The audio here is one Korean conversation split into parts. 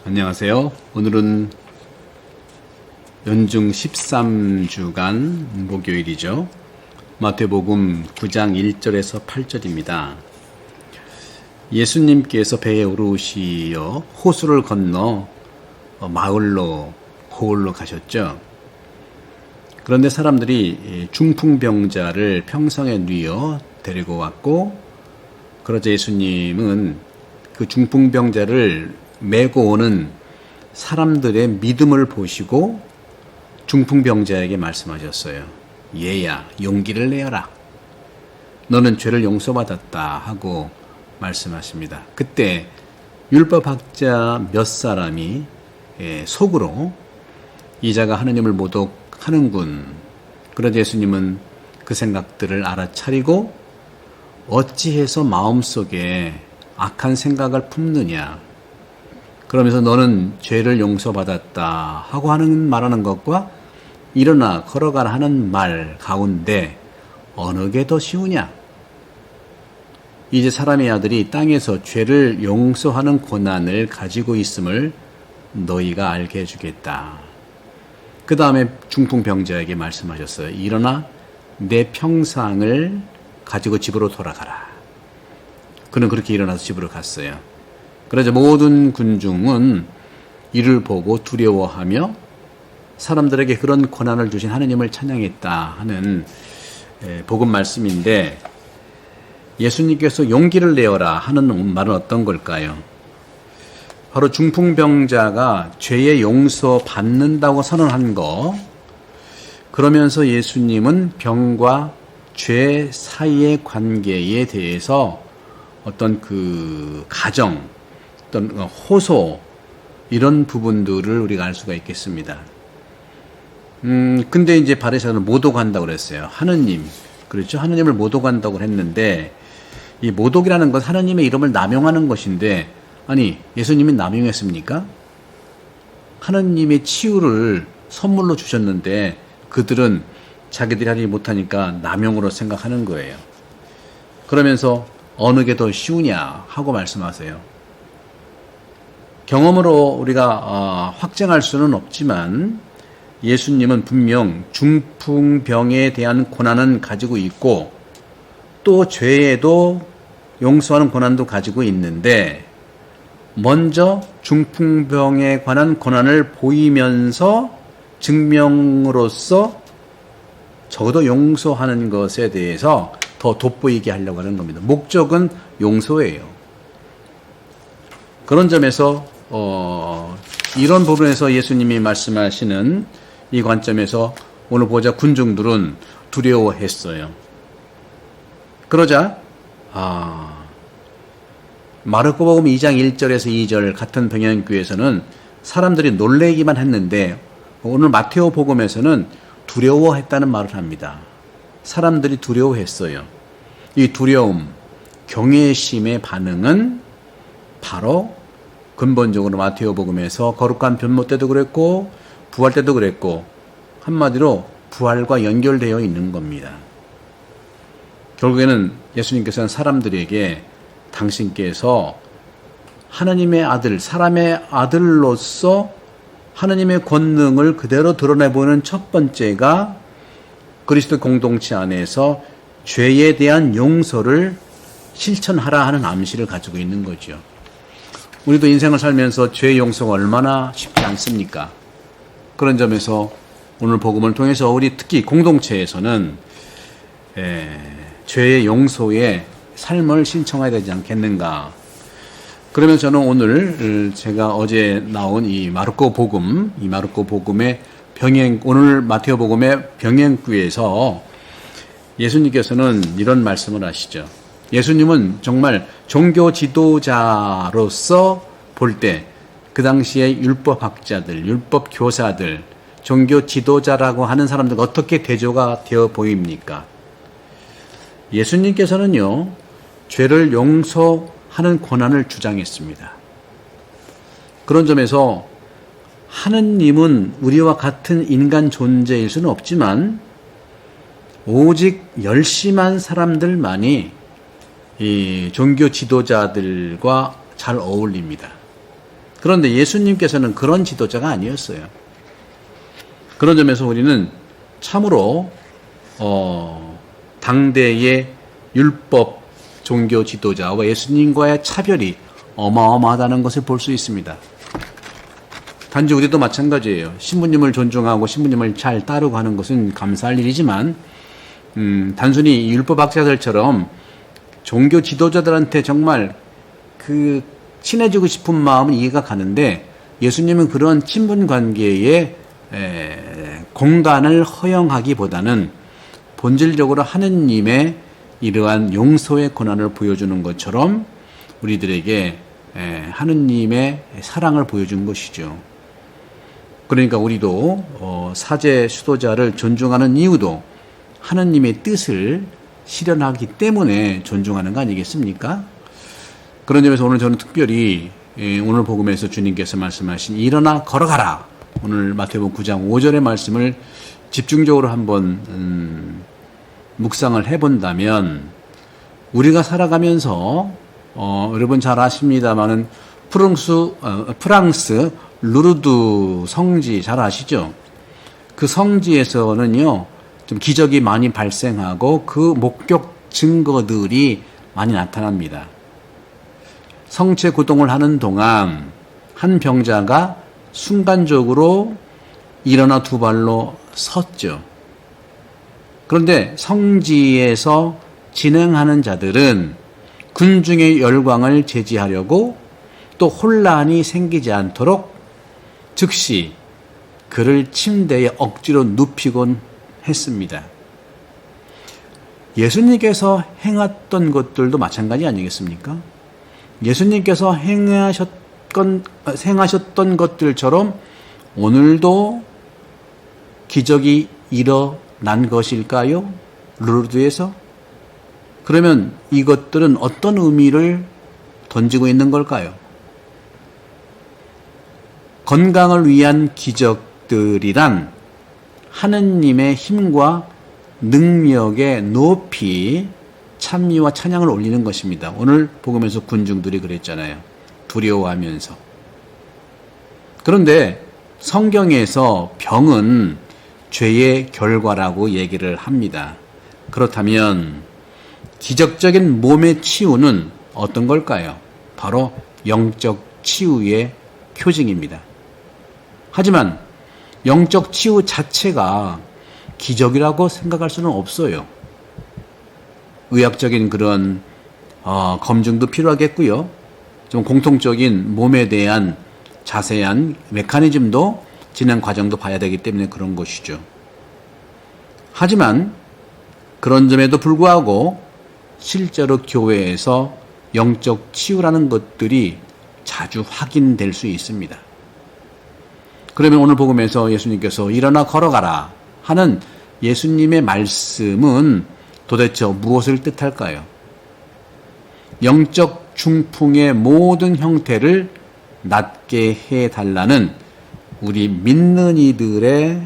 안녕하세요. 오늘은 연중 13주간 목요일이죠. 마태복음 9장 1절에서 8절입니다. 예수님께서 배에 오르시어 호수를 건너 마을로 고을로 가셨죠. 그런데 사람들이 중풍병자를 평성에 누워 데리고 왔고, 그러자 예수님은 그 중풍병자를 메고 오는 사람들의 믿음을 보시고 중풍병자에게 말씀하셨어요. 얘야, 용기를 내어라. 너는 죄를 용서받았다 하고 말씀하십니다. 그때 율법학자 몇 사람이 속으로 이 자가 하느님을 모독하는군. 그러자 예수님은 그 생각들을 알아차리고 어찌해서 마음속에 악한 생각을 품느냐. 그러면서 너는 죄를 용서받았다 하고 말하는 것과 일어나 걸어가라 하는 말 가운데 어느 게 더 쉬우냐? 이제 사람의 아들이 땅에서 죄를 용서하는 고난을 가지고 있음을 너희가 알게 해주겠다. 그 다음에 중풍병자에게 말씀하셨어요. 일어나 내 평상을 가지고 집으로 돌아가라. 그는 그렇게 일어나서 집으로 갔어요. 그러자 모든 군중은 이를 보고 두려워하며 사람들에게 그런 고난을 주신 하느님을 찬양했다 하는 복음 말씀인데, 예수님께서 용기를 내어라 하는 말은 어떤 걸까요? 바로 중풍병자가 죄의 용서 받는다고 선언한 거, 그러면서 예수님은 병과 죄 사이의 관계에 대해서 어떤 그 가정, 어떤 호소, 이런 부분들을 우리가 알 수가 있겠습니다. 근데 이제 바리새인은 모독한다고 그랬어요. 하느님, 그렇죠? 하느님을 모독한다고 했는데, 이 모독이라는 건 하느님의 이름을 남용하는 것인데, 아니, 예수님이 남용했습니까? 하느님의 치유를 선물로 주셨는데, 그들은 자기들이 하지 못하니까 남용으로 생각하는 거예요. 그러면서 어느 게 더 쉬우냐 하고 말씀하세요. 경험으로 우리가 확증할 수는 없지만 예수님은 분명 중풍병에 대한 고난은 가지고 있고 또 죄에도 용서하는 고난도 가지고 있는데, 먼저 중풍병에 관한 고난을 보이면서 증명으로써 적어도 용서하는 것에 대해서 더 돋보이게 하려고 하는 겁니다. 목적은 용서예요. 그런 점에서 이런 부분에서 예수님이 말씀하시는 이 관점에서 오늘 보자 군중들은 두려워했어요. 그러자 마르코복음 2장 1절에서 2절 같은 병행교에서는 사람들이 놀래기만 했는데, 오늘 마테오 복음에서는 두려워했다는 말을 합니다. 사람들이 두려워했어요. 이 두려움, 경외심의 반응은 바로 근본적으로 마테오 복음에서 거룩한 변모 때도 그랬고 부활 때도 그랬고 한마디로 부활과 연결되어 있는 겁니다. 결국에는 예수님께서는 사람들에게 당신께서 하나님의 아들, 사람의 아들로서 하나님의 권능을 그대로 드러내보는 첫 번째가 그리스도 공동체 안에서 죄에 대한 용서를 실천하라 하는 암시를 가지고 있는 거죠. 우리도 인생을 살면서 죄의 용서가 얼마나 쉽지 않습니까? 그런 점에서 오늘 복음을 통해서 우리 특히 공동체에서는 죄의 용서의 삶을 신청해야 되지 않겠는가. 그러면서 저는 오늘 제가 어제 나온 이 마르코 복음의 오늘 마테오 복음의 병행구에서 예수님께서는 이런 말씀을 하시죠. 예수님은 정말 종교 지도자로서 볼 때 그 당시에 율법학자들, 율법 교사들, 종교 지도자라고 하는 사람들 어떻게 대조가 되어 보입니까? 예수님께서는요, 죄를 용서하는 권한을 주장했습니다. 그런 점에서 하느님은 우리와 같은 인간 존재일 수는 없지만 오직 열심한 사람들만이 이 종교 지도자들과 잘 어울립니다. 그런데 예수님께서는 그런 지도자가 아니었어요. 그런 점에서 우리는 참으로 당대의 율법 종교 지도자와 예수님과의 차별이 어마어마하다는 것을 볼 수 있습니다. 단지 우리도 마찬가지예요. 신부님을 존중하고 신부님을 잘 따르고 하는 것은 감사할 일이지만 단순히 율법학자들처럼 종교 지도자들한테 정말 그 친해지고 싶은 마음은 이해가 가는데 예수님은 그런 친분 관계에 공간을 허용하기보다는 본질적으로 하느님의 이러한 용서의 권한을 보여주는 것처럼 우리들에게 하느님의 사랑을 보여준 것이죠. 그러니까 우리도 사제 수도자를 존중하는 이유도 하느님의 뜻을 실현하기 때문에 존중하는 거 아니겠습니까? 그런 점에서 오늘 저는 특별히 오늘 복음에서 주님께서 말씀하신 일어나 걸어가라, 오늘 마태복음 9장 5절의 말씀을 집중적으로 한번 묵상을 해본다면 우리가 살아가면서 여러분 잘 아십니다마는 프랑스 루르드 성지 잘 아시죠? 그 성지에서는요 좀 기적이 많이 발생하고 그 목격 증거들이 많이 나타납니다. 성체 구동을 하는 동안 한 병자가 순간적으로 일어나 두 발로 섰죠. 그런데 성지에서 진행하는 자들은 군중의 열광을 제지하려고 또 혼란이 생기지 않도록 즉시 그를 침대에 억지로 눕히곤 했습니다. 예수님께서 행했던 것들도 마찬가지 아니겠습니까? 예수님께서 행하셨던 것들처럼 오늘도 기적이 일어난 것일까요? 루르드에서? 그러면 이것들은 어떤 의미를 던지고 있는 걸까요? 건강을 위한 기적들이란 하느님의 힘과 능력에 높이 찬미와 찬양을 올리는 것입니다. 오늘 복음에서 군중들이 그랬잖아요. 두려워하면서. 그런데 성경에서 병은 죄의 결과라고 얘기를 합니다. 그렇다면 기적적인 몸의 치유는 어떤 걸까요? 바로 영적 치유의 표징입니다. 하지만 영적 치유 자체가 기적이라고 생각할 수는 없어요. 의학적인 그런 검증도 필요하겠고요. 좀 공통적인 몸에 대한 자세한 메커니즘도 진행 과정도 봐야 되기 때문에 그런 것이죠. 하지만 그런 점에도 불구하고 실제로 교회에서 영적 치유라는 것들이 자주 확인될 수 있습니다. 그러면 오늘 복음에서 예수님께서 일어나 걸어가라 하는 예수님의 말씀은 도대체 무엇을 뜻할까요? 영적 중풍의 모든 형태를 낫게 해달라는 우리 믿는 이들의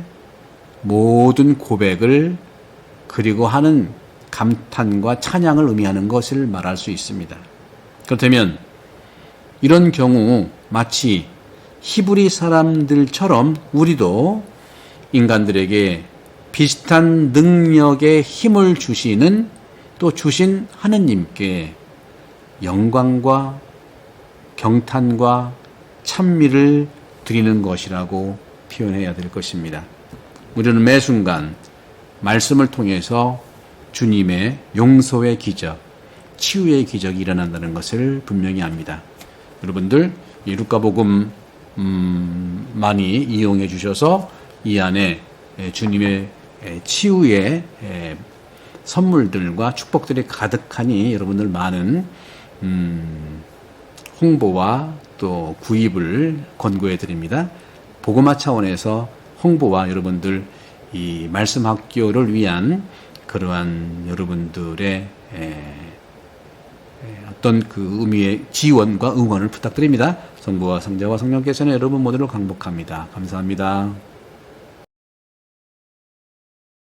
모든 고백을 그리고 하는 감탄과 찬양을 의미하는 것을 말할 수 있습니다. 그렇다면 이런 경우 마치 히브리 사람들처럼 우리도 인간들에게 비슷한 능력의 힘을 주시는 또 주신 하느님께 영광과 경탄과 찬미를 드리는 것이라고 표현해야 될 것입니다. 우리는 매 순간 말씀을 통해서 주님의 용서의 기적, 치유의 기적이 일어난다는 것을 분명히 압니다. 여러분들 이 루카복음 많이 이용해 주셔서 이 안에 주님의 치유의 선물들과 축복들이 가득하니 여러분들 많은 홍보와 또 구입을 권고해 드립니다. 복음화 차원에서 홍보와 여러분들 이 말씀 학교를 위한 그러한 여러분들의 어떤 그 의미의 지원과 응원을 부탁드립니다. 성부와 성자와 성령께서는 여러분 모두를 강복합니다. 감사합니다.